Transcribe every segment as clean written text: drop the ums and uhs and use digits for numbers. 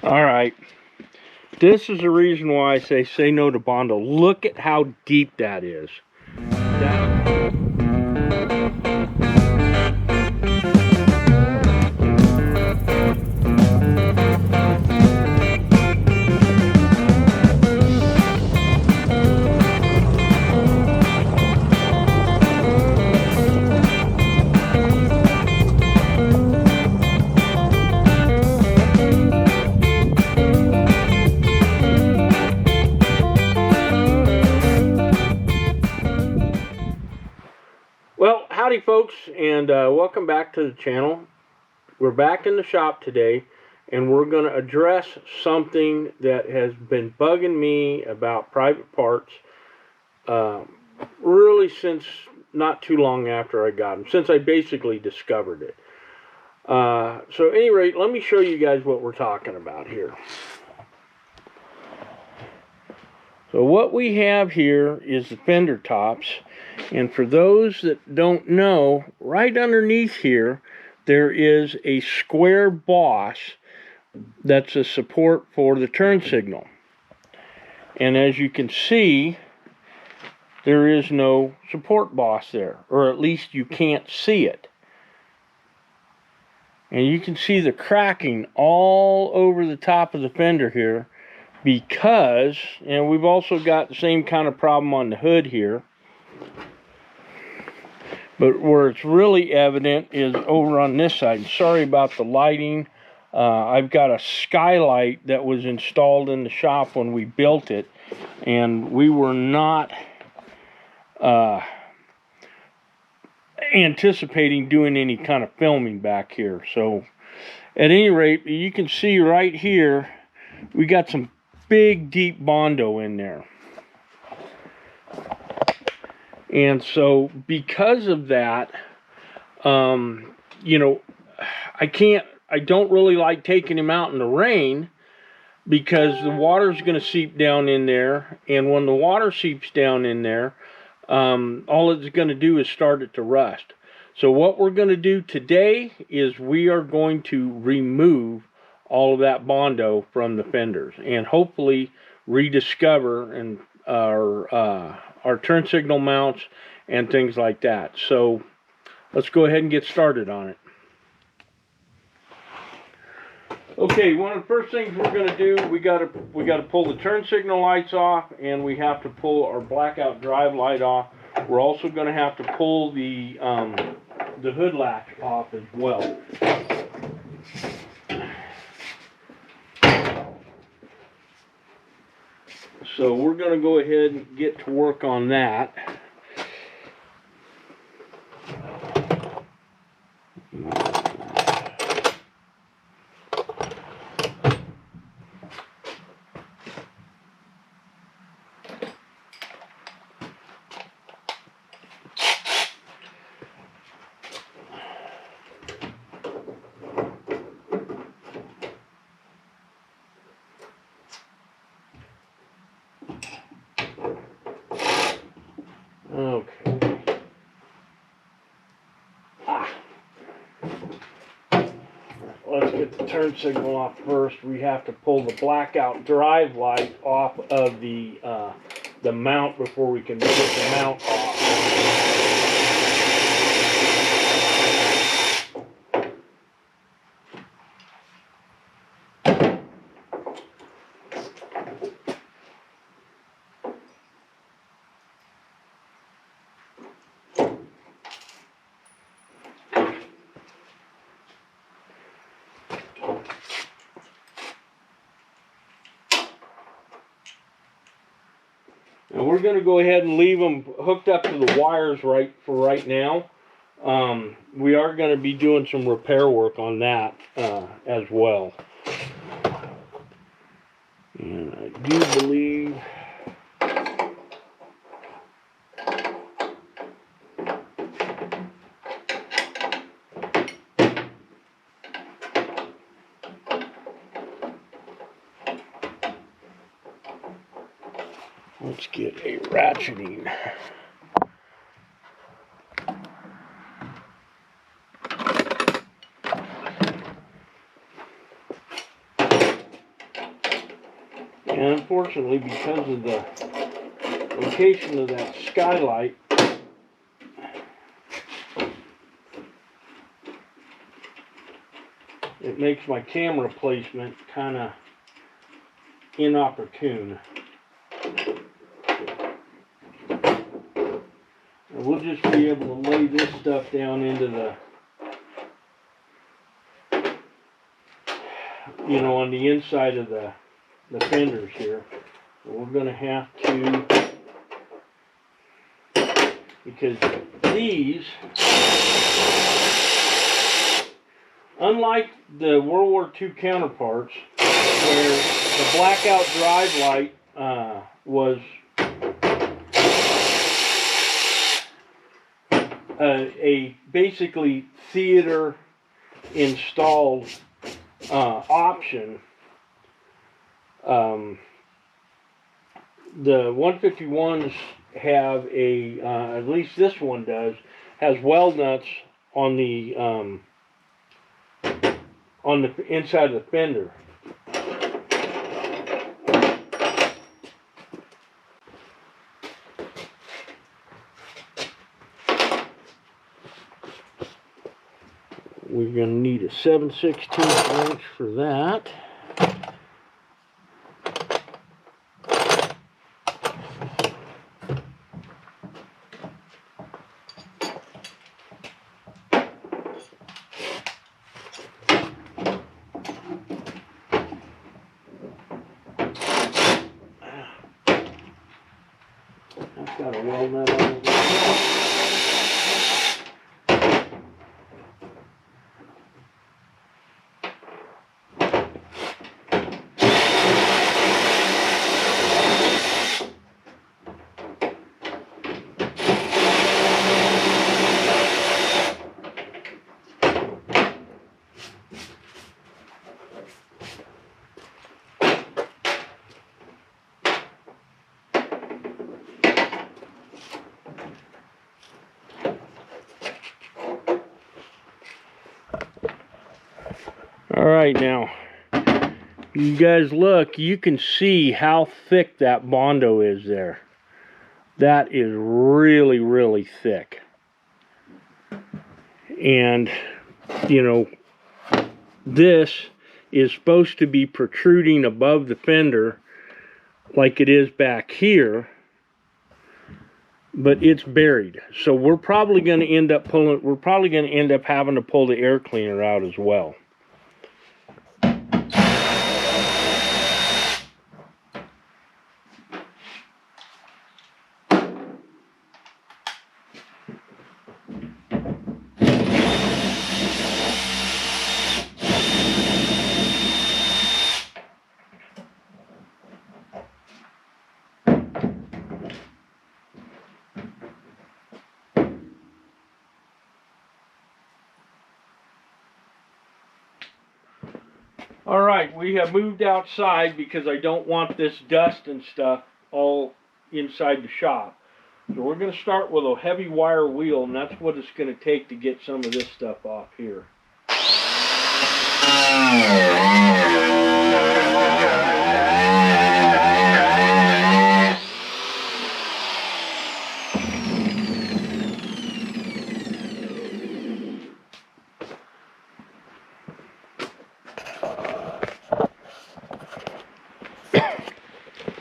All right. This is the reason why I say no to bondo. Look at how deep that is. Well, howdy folks, and welcome back to the channel. We're back in the shop today, and we're going to address something that has been bugging me about private parts really since not too long after I got them, since I basically discovered it. So at any rate, let me show you guys what we're talking about here. So what we have here is the fender tops, and for those that don't know, right underneath here there is a square boss that's a support for the turn signal. And as you can see, there is no support boss there, or at least you can't see it. And you can see the cracking all over the top of the fender here, because, and we've also got the same kind of problem on the hood here, but where it's really evident is over on this side. Sorry about the lighting. I've got a skylight that was installed in the shop when we built it, and we were not anticipating doing any kind of filming back here. So at any rate, you can see right here we got some big deep bondo in there. And so because of that, you know, I don't really like taking him out in the rain, because the water's going to seep down in there, and when the water seeps down in there, all it's going to do is start it to rust. So what we're going to do today is we are going to remove all of that bondo from the fenders, and hopefully rediscover and our turn signal mounts and things like that. So let's go ahead and get started on it. Okay, one of the first things we're going to do, we got to pull the turn signal lights off, and we have to pull our blackout drive light off. We're also going to have to pull the hood latch off as well. So we're going to go ahead and get to work on that. Okay. Let's get the turn signal off first. We have to pull the blackout drive light off of the mount before we can get the mount off. And we're going to go ahead and leave them hooked up to the wires for right now. We are going to be doing some repair work on that as well. And I do believe let's get a ratcheting. And unfortunately, because of the location of that skylight, it makes my camera placement kind of inopportune. And we'll just be able to lay this stuff down into the, you know, on the inside of the fenders here. So we're going to have to, because these, unlike the World War II counterparts, where the blackout drive light was a basically theater installed option, the 151s have a, at least this one does, has weld nuts on the inside of the fender. We're going to need a 7/16 wrench for that. I've got a weld nut on it. Alright, now, you guys look, you can see how thick that bondo is there. That is really, really thick. And, you know, this is supposed to be protruding above the fender like it is back here, but it's buried. So we're probably going to end up having to pull the air cleaner out as well. Alright, we have moved outside because I don't want this dust and stuff all inside the shop. So we're going to start with a heavy wire wheel, and that's what it's going to take to get some of this stuff off here.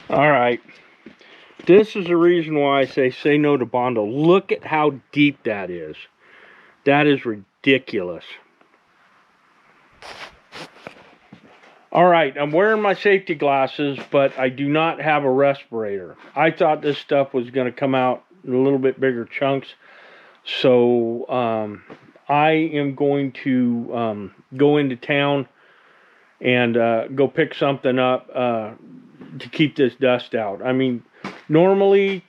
Alright, this is the reason why I say no to bondo. Look at how deep that is. That is ridiculous. Alright, I'm wearing my safety glasses, but I do not have a respirator. I thought this stuff was going to come out in a little bit bigger chunks. So, I am going to go into town and go pick something up to keep this dust out. I mean, normally,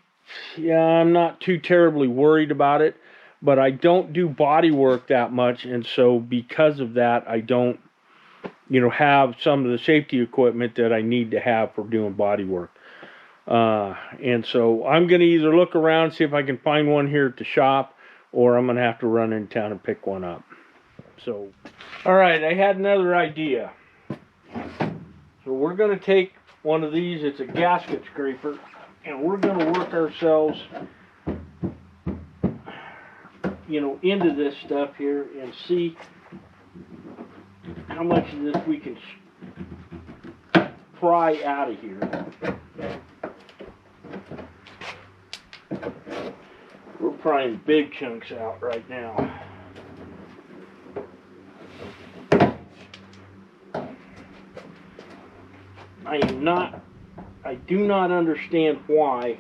yeah, I'm not too terribly worried about it, but I don't do body work that much, and so because of that, I don't, you know, have some of the safety equipment that I need to have for doing body work. And so I'm going to either look around, see if I can find one here at the shop, or I'm going to have to run in town and pick one up. So, all right, I had another idea. So we're going to take one of these. It's a gasket scraper, and we're going to work ourselves, you know, into this stuff here and see how much of this we can pry out of here. We're prying big chunks out right now. I do not understand why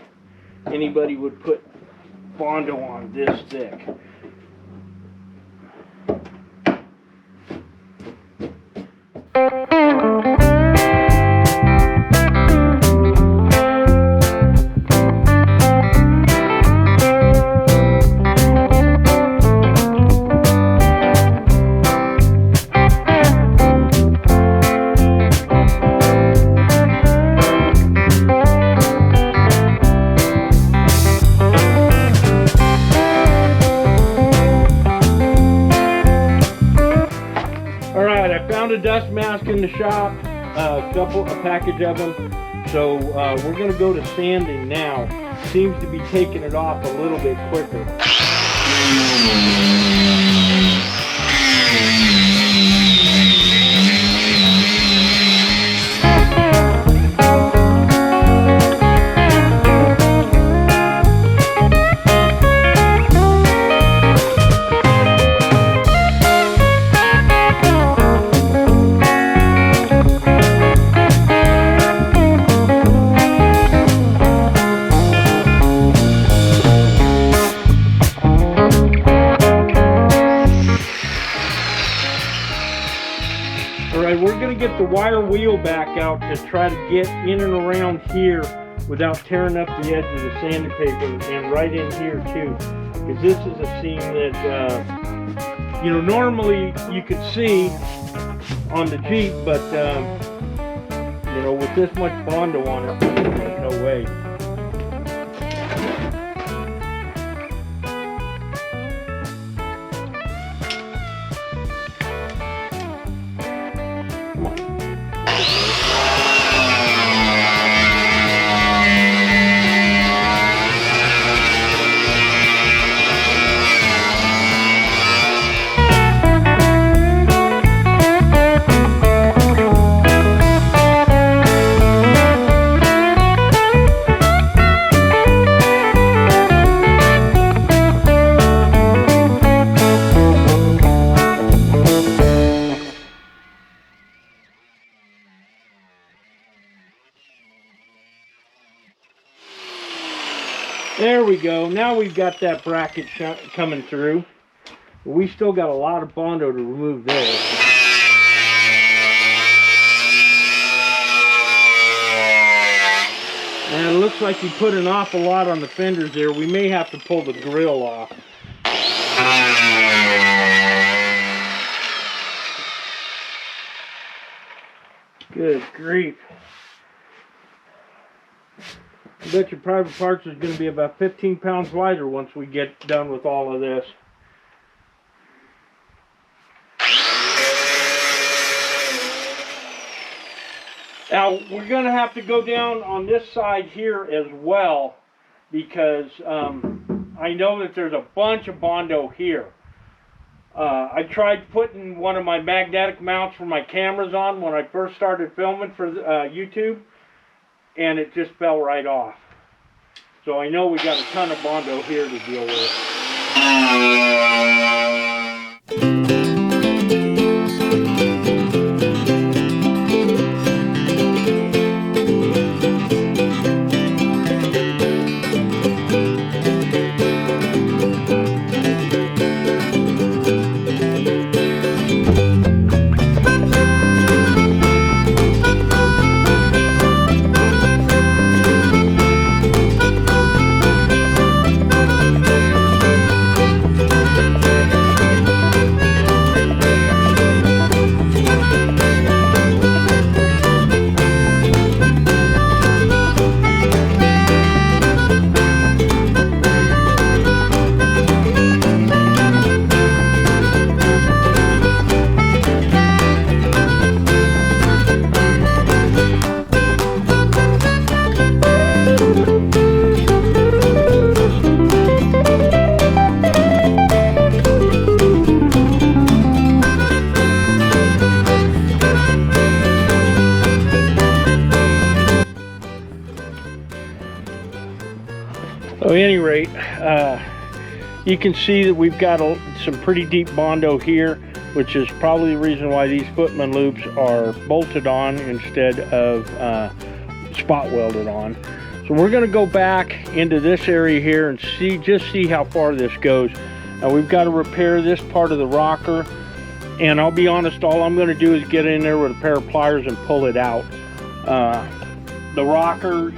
anybody would put bondo on this thick. A dust mask in the shop, a package of them. So we're going to go to sanding now. Seems to be taking it off a little bit quicker. We're going to get the wire wheel back out to try to get in and around here without tearing up the edge of the sandpaper, and right in here too, because this is a seam that you know, normally you could see on the Jeep, but you know, with this much bondo on it, there's no way. There we go. Now we've got that bracket coming through. We still got a lot of bondo to remove there. And it looks like you put an awful lot on the fenders there. We may have to pull the grill off. Good grief. I bet your Pvt Parts is going to be about 15 pounds lighter once we get done with all of this. Now, we're going to have to go down on this side here as well, because I know that there's a bunch of bondo here. I tried putting one of my magnetic mounts for my cameras on when I first started filming for YouTube, and it just fell right off. So I know we got a ton of bondo here to deal with. So at any rate, you can see that we've got some pretty deep bondo here, which is probably the reason why these footman loops are bolted on instead of spot welded on. So we're going to go back into this area here and just see how far this goes. Now we've got to repair this part of the rocker, and I'll be honest, all I'm going to do is get in there with a pair of pliers and pull it out. The rocker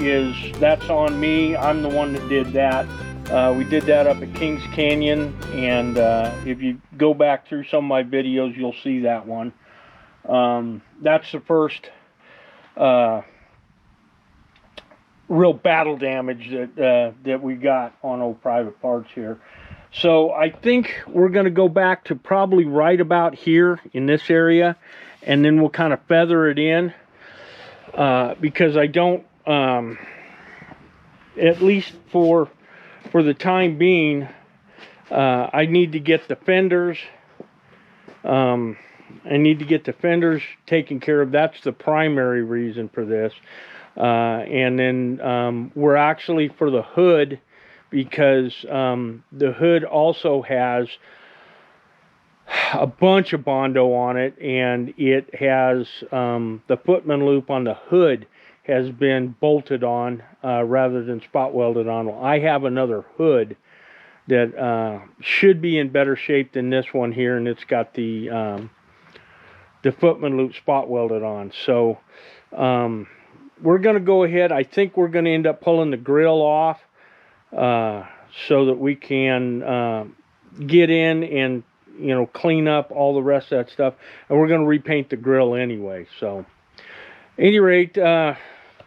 that's on me. I'm the one that did that. We did that up at Kings Canyon, and if you go back through some of my videos, you'll see that one. That's the first real battle damage that we got on old Private Parts here. So I think we're going to go back to probably right about here in this area, and then we'll kind of feather it in. Because I don't, at least for the time being, I need to get the fenders. I need to get the fenders taken care of. That's the primary reason for this. And then we're actually for the hood, because the hood also has a bunch of bondo on it, and it has the footman loop on the hood has been bolted on rather than spot welded on. Well, I have another hood that should be in better shape than this one here, and it's got the footman loop spot welded on. So we're going to go ahead. I think we're going to end up pulling the grill off so that we can get in and clean up all the rest of that stuff, and we're going to repaint the grill anyway. So at any rate, I'm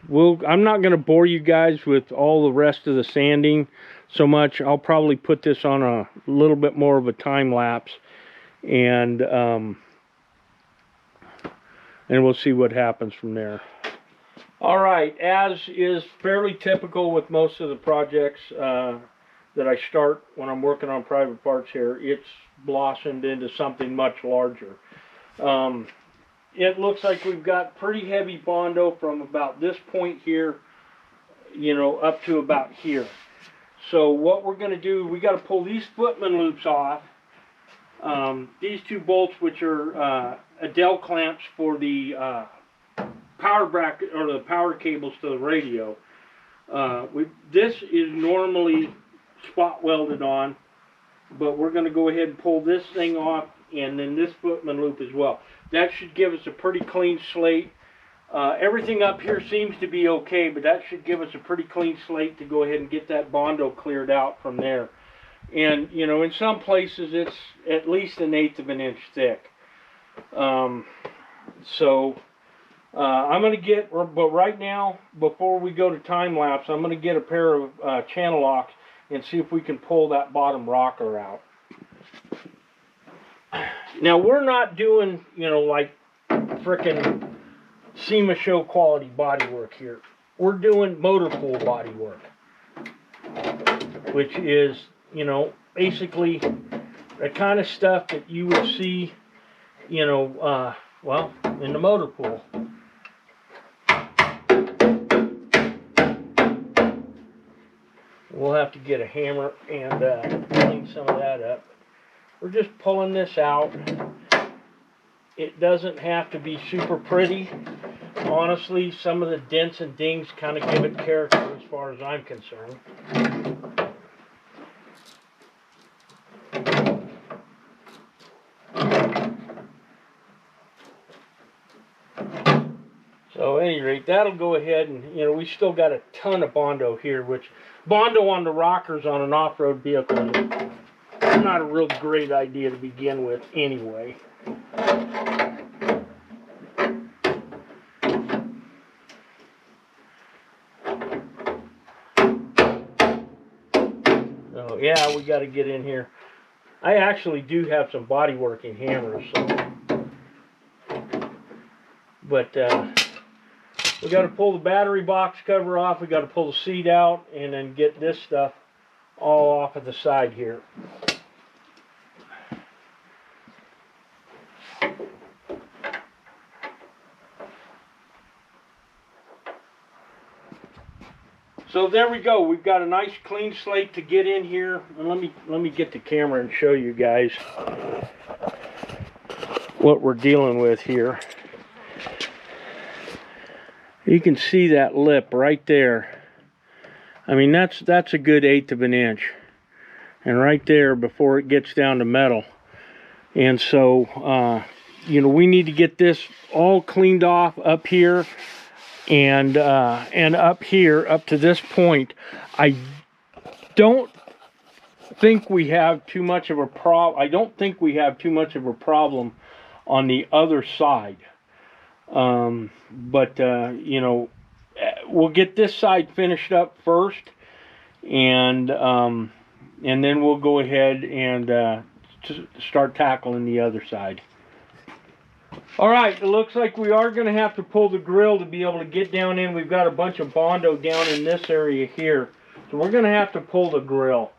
not going to bore you guys with all the rest of the sanding so much. I'll probably put this on a little bit more of a time lapse, and we'll see what happens from there. All right, as is fairly typical with most of the projects that I start when I'm working on Private Parts here, it's blossomed into something much larger. It looks like we've got pretty heavy bondo from about this point here, up to about here. So what we're going to do, we got to pull these footman loops off. These two bolts, which are Adele clamps for the power bracket or the power cables to the radio. This is normally spot welded on, but we're going to go ahead and pull this thing off, and then this footman loop as well. That should give us a pretty clean slate. Everything up here seems to be okay, but that should give us a pretty clean slate to go ahead and get that bondo cleared out from there. And in some places it's at least 1/8 of an inch thick. So I'm going to get, but right now, before we go to time lapse, I'm going to get a pair of channel locks and see if we can pull that bottom rocker out. Now we're not doing, like frickin' SEMA show quality body work here. We're doing motor pool body work, which is, basically the kind of stuff that you would see, well, in the motor pool. We'll have to get a hammer and clean some of that up. We're just pulling this out. It doesn't have to be super pretty. Honestly, some of the dents and dings kind of give it character as far as I'm concerned. So at any rate, that'll go ahead, and we still got a ton of bondo here, which bondo on the rockers on an off-road vehicle is not a real great idea to begin with anyway. So yeah, we got to get in here. I actually do have some body working hammers, but we got to pull the battery box cover off, we got to pull the seat out, and then get this stuff all off of the side here. So there we go. We've got a nice clean slate to get in here. And let me get the camera and show you guys what we're dealing with here. You can see that lip right there. I mean, that's a good 1/8 of an inch. And right there before it gets down to metal. And so, you know, we need to get this all cleaned off up here and up here, up to this point. I don't think we have too much of a problem. I don't think we have too much of a problem on the other side. But you know, we'll get this side finished up first, and then we'll go ahead and start tackling the other side. All right, it looks like we are going to have to pull the grill to be able to get down in. We've got a bunch of bondo down in this area here, so we're going to have to pull the grill.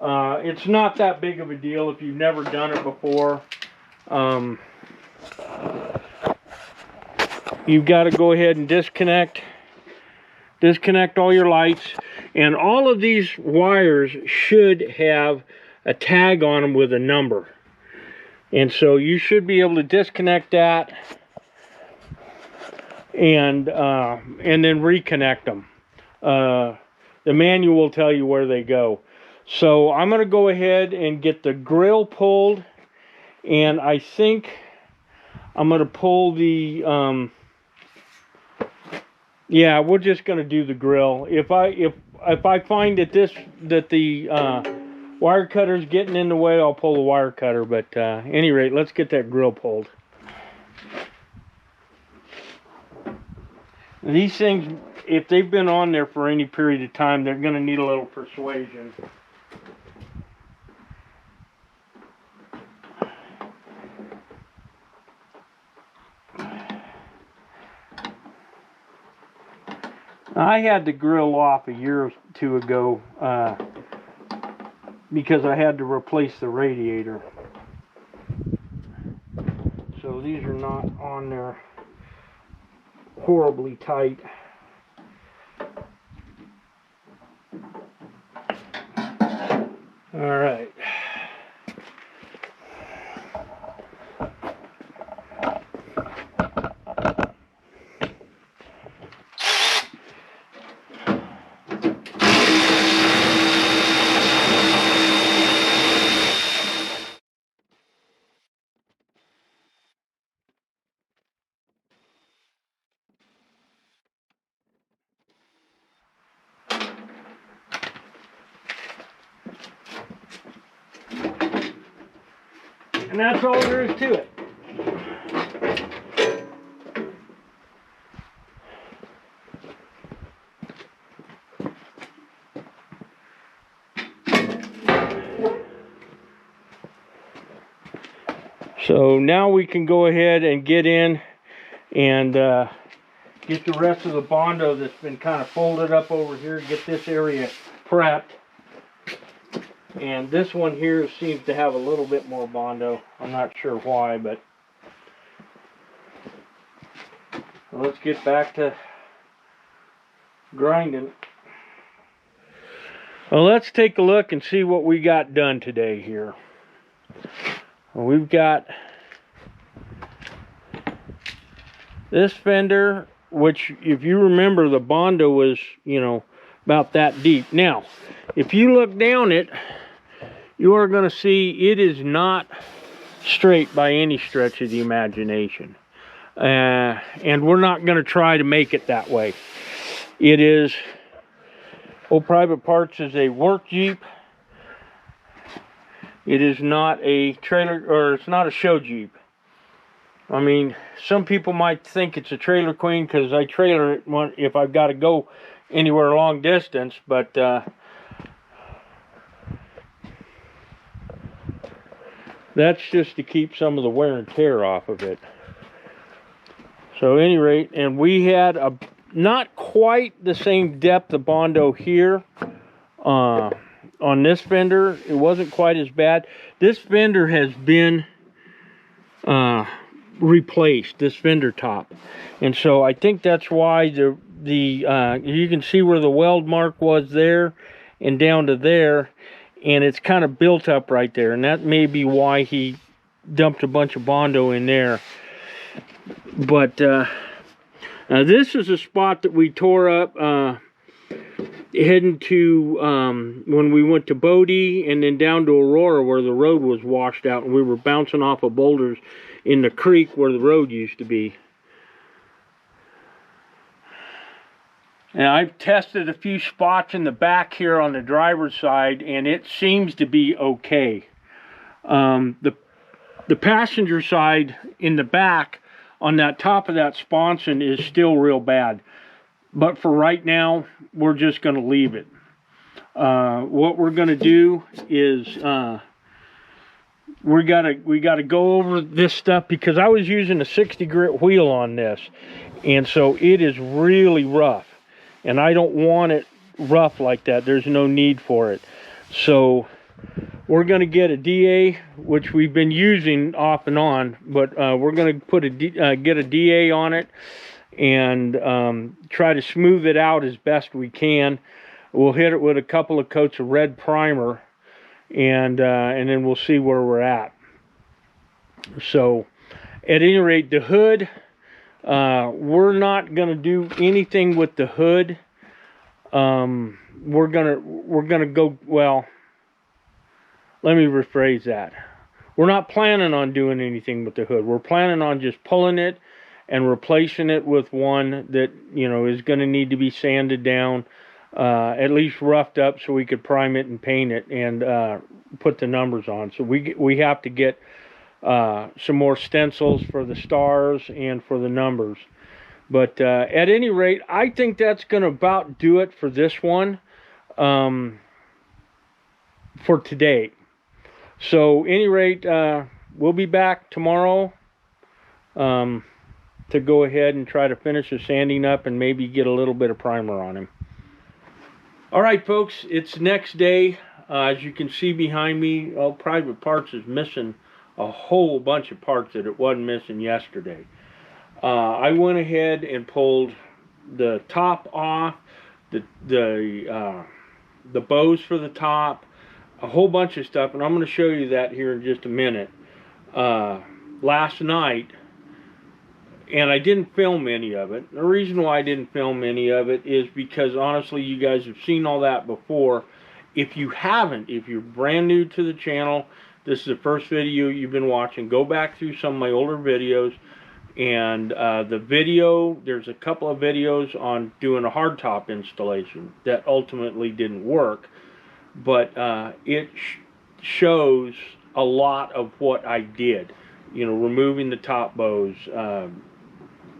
It's not that big of a deal if you've never done it before. You've got to go ahead and disconnect all your lights, and all of these wires should have a tag on them with a number. And so you should be able to disconnect that and then reconnect them. The manual will tell you where they go. So I'm going to go ahead and get the grill pulled, and I think I'm going to pull the yeah, we're just going to do the grill. If I find that the wire cutter's getting in the way, I'll pull the wire cutter. But at any rate, let's get that grill pulled. These things, if they've been on there for any period of time, they're going to need a little persuasion. I had the grill off a year or two ago because I had to replace the radiator. So these are not on there horribly tight. All right. And that's all there is to it. So now we can go ahead and get in and get the rest of the bondo that's been kind of folded up over here, get this area prepped. And this one here seems to have a little bit more bondo. I'm not sure why, but let's get back to grinding. Well, let's take a look and see what we got done today here. Well, we've got this fender, which, if you remember, the bondo was, you know, about that deep. Now, if you look down it, you are going to see it is not straight by any stretch of the imagination. And we're not going to try to make it that way. It is, Pvt Parts is a work Jeep. It is not a trailer, or it's not a show Jeep. I mean, some people might think it's a trailer queen because I trailer it if I've got to go anywhere long distance, but that's just to keep some of the wear and tear off of it. So at any rate, and we had a not quite the same depth of bondo here on this fender. It wasn't quite as bad. This fender has been replaced, this fender top, and so I think that's why you can see where the weld mark was there and down to there, and it's kind of built up right there, and that may be why he dumped a bunch of Bondo in there. But this is a spot that we tore up heading to when we went to Pvt and then down to Aurora, where the road was washed out and we were bouncing off of boulders in the creek where the road used to be. And I've tested a few spots in the back here on the driver's side, and it seems to be okay. The passenger side in the back on that top of that sponson is still real bad. But for right now, we're just going to leave it. What we're going to do is we gotta go over this stuff, because I was using a 60 grit wheel on this, and so it is really rough, and I don't want it rough like that. There's no need for it. So we're going to get a DA, which we've been using off and on, but we're going to put get a DA on it and try to smooth it out as best we can. We'll hit it with a couple of coats of red primer, and then we'll see where we're at. So at any rate, the hood, we're not going to do anything with the hood. We're gonna go, well, let me rephrase that. We're not planning on doing anything with the hood. We're planning on just pulling it and replacing it with one that, you know, is going to need to be sanded down, at least roughed up, so we could prime it and paint it and put the numbers on. So we have to get some more stencils for the stars and for the numbers. But at any rate, I think that's going to about do it for this one, for today. So any rate, we'll be back tomorrow to go ahead and try to finish the sanding up and maybe get a little bit of primer on him. All right, folks, it's next day. As you can see behind me, Pvt Parts is missing a whole bunch of parts that it wasn't missing yesterday. I went ahead and pulled the top off, the bows for the top, a whole bunch of stuff, and I'm going to show you that here in just a minute. Last night, and I didn't film any of it. The reason why I didn't film any of it is because, honestly, you guys have seen all that before. If you haven't, if you're brand new to the channel, this is the first video you've been watching, go back through some of my older videos. And the video, there's a couple of videos on doing a hardtop installation that ultimately didn't work. But it shows a lot of what I did. You know, removing the top bows,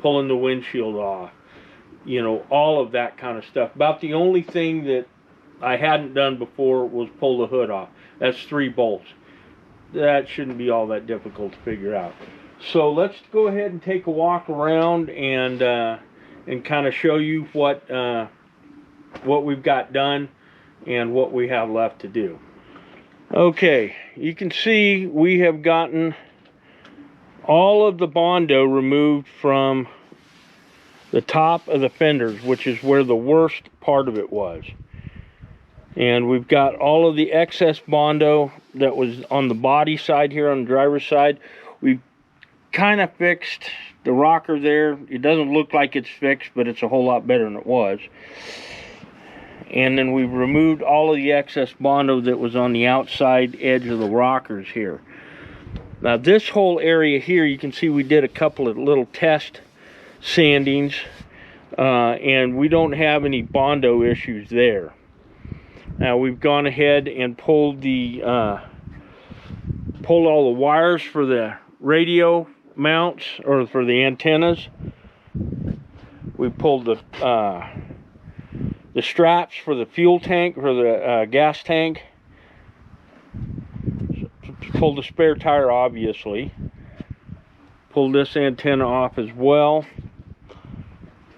pulling the windshield off, you know, all of that kind of stuff. About the only thing that I hadn't done before was pull the hood off. That's 3 bolts. That shouldn't be all that difficult to figure out. So let's go ahead and take a walk around and kind of show you what we've got done and what we have left to do. Okay, you can see we have gotten all of the Bondo removed from the top of the fenders, which is where the worst part of it was. And we've got all of the excess Bondo that was on the body side here, on the driver's side. We've kind of fixed the rocker there. It doesn't look like it's fixed, but it's a whole lot better than it was. And then we've removed all of the excess Bondo that was on the outside edge of the rockers here. Now this whole area here, you can see we did a couple of little test sandings, and we don't have any Bondo issues there. Now we've gone ahead and pulled all the wires for the radio mounts, or for the antennas. We pulled the straps for the fuel tank, for the gas tank. Pulled the spare tire, obviously. Pulled this antenna off as well.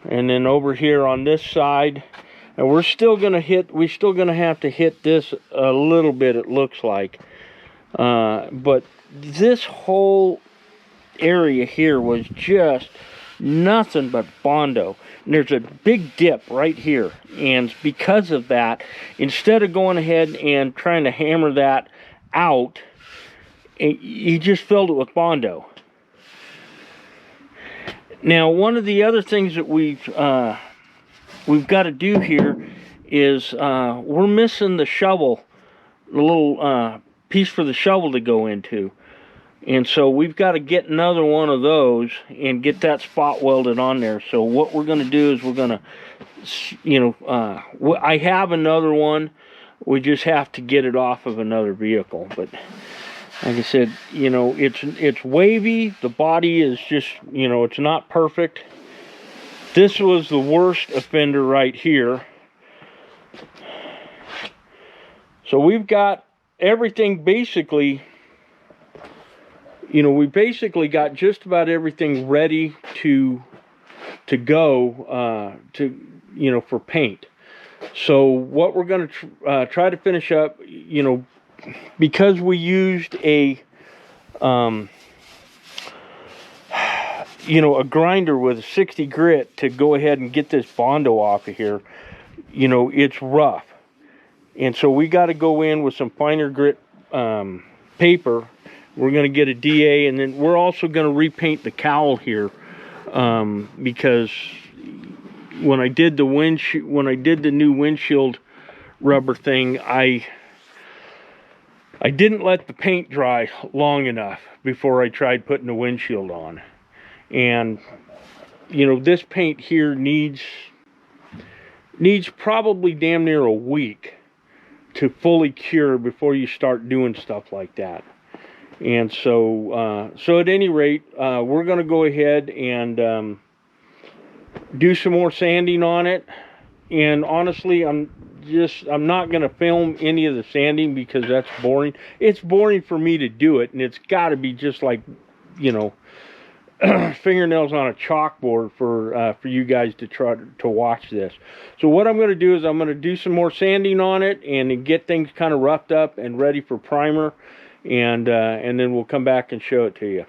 And then over here on this side, and we're still gonna have to hit this a little bit, it looks like. But this whole area here was just nothing but bondo. And there's a big dip right here. And because of that, instead of going ahead and trying to hammer that out, he just filled it with bondo. Now, one of the other things that we've got to do here is we're missing the shovel, the little piece for the shovel to go into. And so we've got to get another one of those and get that spot welded on there. So what we're going to do is we're going to, you know, I have another one. We just have to get it off of another vehicle. But like I said, you know, it's wavy. The body is just, you know, it's not perfect. This was the worst offender right here. So we've got everything basically, you know, we basically got just about everything ready to go, you know, for paint. So what we're going to try to finish up, you know, because we used a, you know, a grinder with a 60 grit to go ahead and get this bondo off of here, you know, it's rough. And so we got to go in with some finer grit paper. We're going to get a DA, and then we're also going to repaint the cowl here, because when I did the new windshield rubber thing, I didn't let the paint dry long enough before I tried putting the windshield on. And you know, this paint here needs probably damn near a week to fully cure before you start doing stuff like that. And so so at any rate, we're going to go ahead and do some more sanding on it. And honestly, I'm not going to film any of the sanding because that's boring. It's boring for me to do it, and it's got to be just like, you know, fingernails on a chalkboard for you guys to try to watch this. So what I'm going to do is I'm going to do some more sanding on it and get things kind of roughed up and ready for primer, and then we'll come back and show it to you.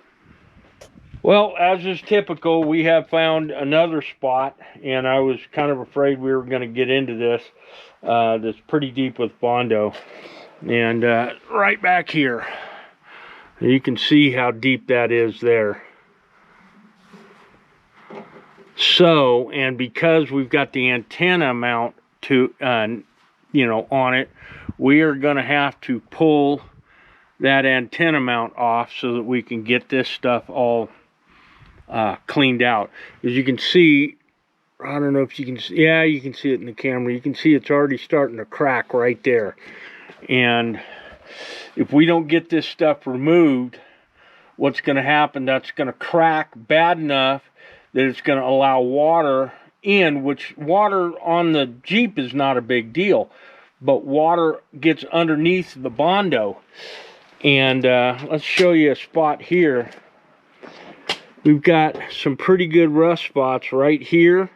Well, as is typical, we have found another spot, and I was kind of afraid we were going to get into this. That's pretty deep with bondo, and right back here, you can see how deep that is there. So, and because we've got the antenna mount to, you know, on it, we are going to have to pull that antenna mount off so that we can get this stuff all cleaned out. As you can see, I don't know if you can see, yeah, you can see it in the camera. You can see it's already starting to crack right there. And if we don't get this stuff removed, what's going to happen, that's going to crack bad enough that it's going to allow water in, which water on the Jeep is not a big deal, but water gets underneath the bondo. And let's show you a spot here. We've got some pretty good rust spots right here,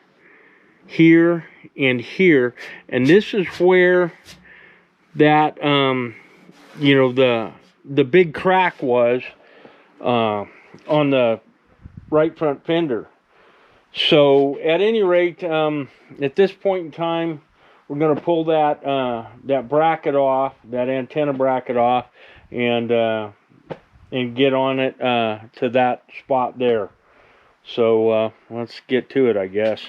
here, and here. And this is where that, you know, the big crack was on the right front fender. So at any rate, at this point in time, we're going to pull that that bracket off, that antenna bracket off, and get on it to that spot there. So let's get to it, I guess.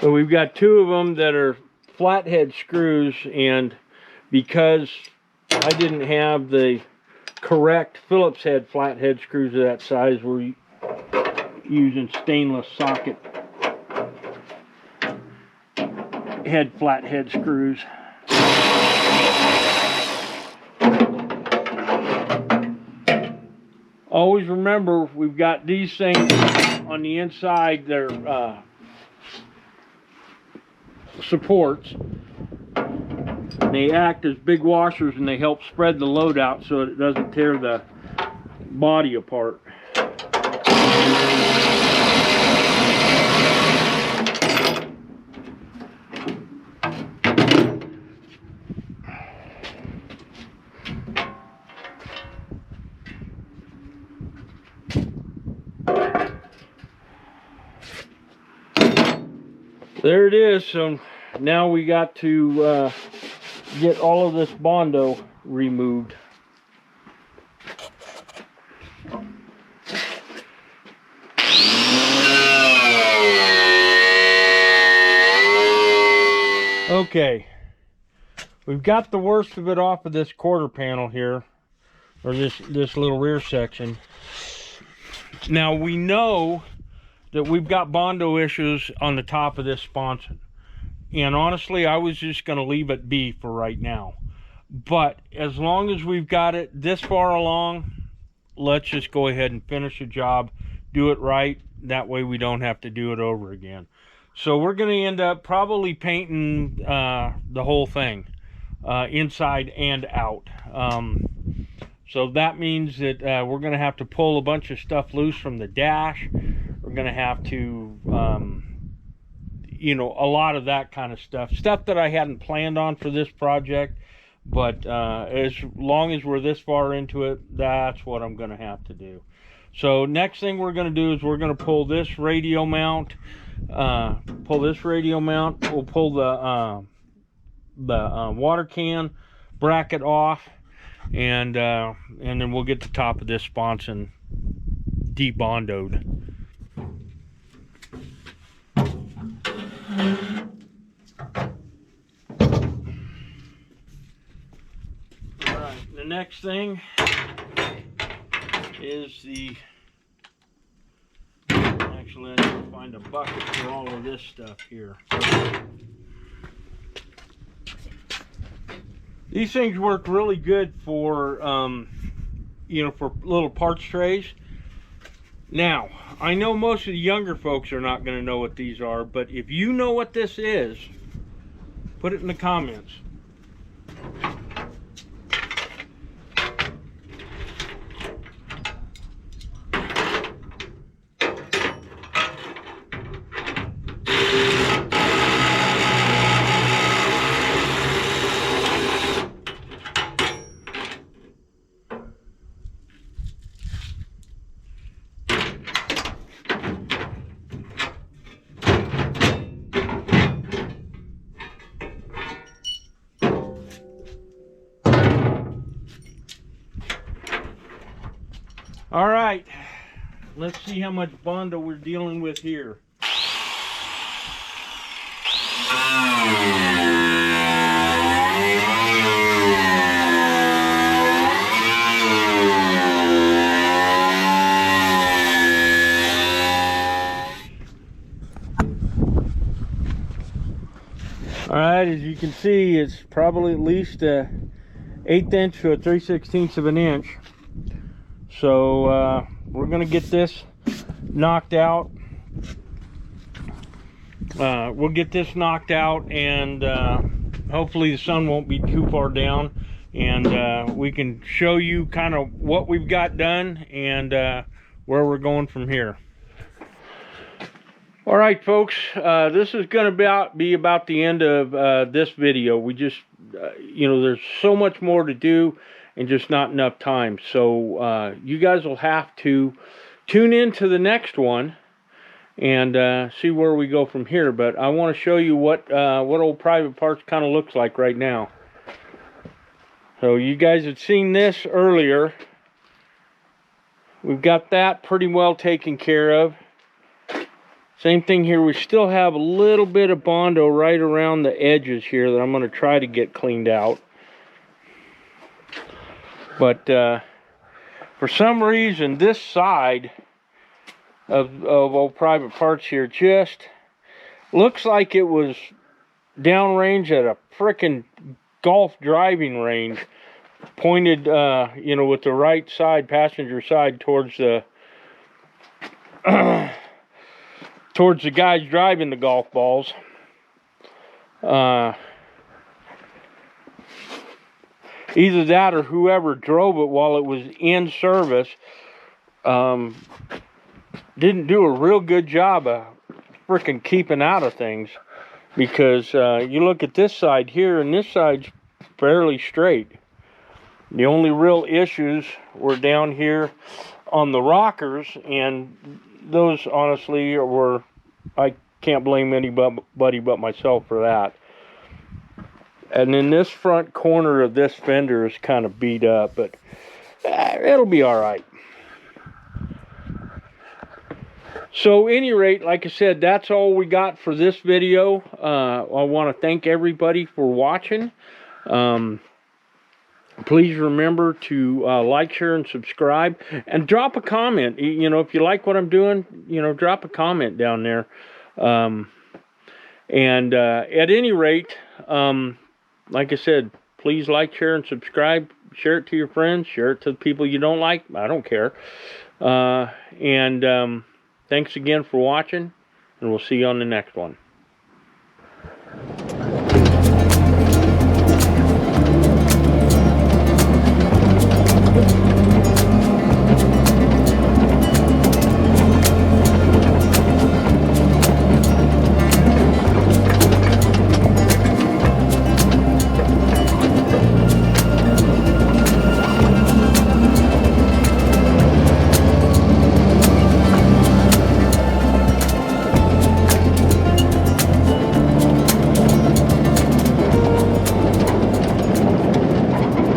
So we've got two of them that are flathead screws, and because I didn't have the correct Phillips head flathead screws of that size, we're using stainless socket head flathead screws. always remember we've got these things on the inside. They're supports. They act as big washers and they help spread the load out so it doesn't tear the body apart. There it is. So now we got to get all of this bondo removed. Okay, we've got the worst of it off of this quarter panel here, or this little rear section. Now we know that we've got bondo issues on the top of this sponson, and honestly I was just going to leave it be for right now, but as long as we've got it this far along, let's just go ahead and finish the job, do it right, that way we don't have to do it over again. So we're going to end up probably painting the whole thing, inside and out. So that means that we're going to have to pull a bunch of stuff loose from the dash. We're going to have to, you know, a lot of that kind of stuff. Stuff that I hadn't planned on for this project. But as long as we're this far into it, that's what I'm going to have to do. So next thing we're going to do is we're going to pull this radio mount. We'll pull the water can bracket off, and then we'll get the top of this sponson debondoed. Alright, the next thing is the, actually I need to find a bucket for all of this stuff here. These things work really good for, you know, for little parts trays. Now, I know most of the younger folks are not going to know what these are, but if you know what this is, put it in the comments. All right, let's see how much bondo we're dealing with here. All right, as you can see, it's probably at least an 1/8 inch to a 3/16 of an inch. So we're gonna get this knocked out. We'll get this knocked out, and hopefully the sun won't be too far down, and we can show you kind of what we've got done and where we're going from here. All right, folks, this is going to be about the end of this video. We just, you know, there's so much more to do and just not enough time. So you guys will have to tune in to the next one and see where we go from here. But I want to show you what old Private Parts kind of looks like right now. So you guys had seen this earlier. We've got that pretty well taken care of. Same thing here. We still have a little bit of bondo right around the edges here that I'm going to try to get cleaned out. But for some reason, this side of old Private Parts here just looks like it was downrange at a frickin' golf driving range pointed, you know, with the right side, passenger side, towards the towards the guys driving the golf balls. Either that or whoever drove it while it was in service didn't do a real good job of freaking keeping out of things, because you look at this side here and this side's fairly straight. The only real issues were down here on the rockers, and those honestly were, I can't blame anybody but myself for that. And then this front corner of this fender is kind of beat up, but it'll be all right. So at any rate, like I said, that's all we got for this video. I want to thank everybody for watching. Please remember to like, share, and subscribe, and drop a comment. You know, if you like what I'm doing, you know, drop a comment down there. At any rate, like I said, please like, share, and subscribe. Share it to your friends. Share it to the people you don't like. I don't care. Thanks again for watching, and we'll see you on the next one.